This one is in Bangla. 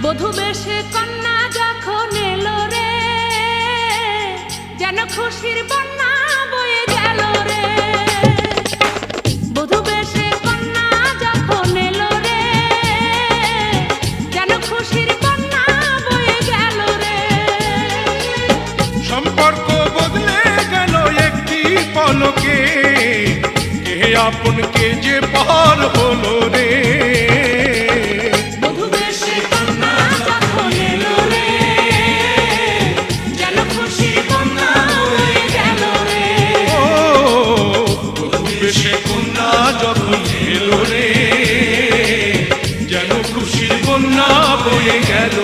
বধূ বেশে কন্যা যখন এলো রে, যেন খুশির বন্যা বয়ে গেল রে। বধূ বেশে কন্যা যখন এলো রে, যেন খুশির বন্যা বয়ে গেল রে। সম্পর্ক বদলে গেল একটি পলকে, কে আপন কে যে পর হলো রে। যখন এলো রে, যেন খুশির বন্যা বয়ে গেল।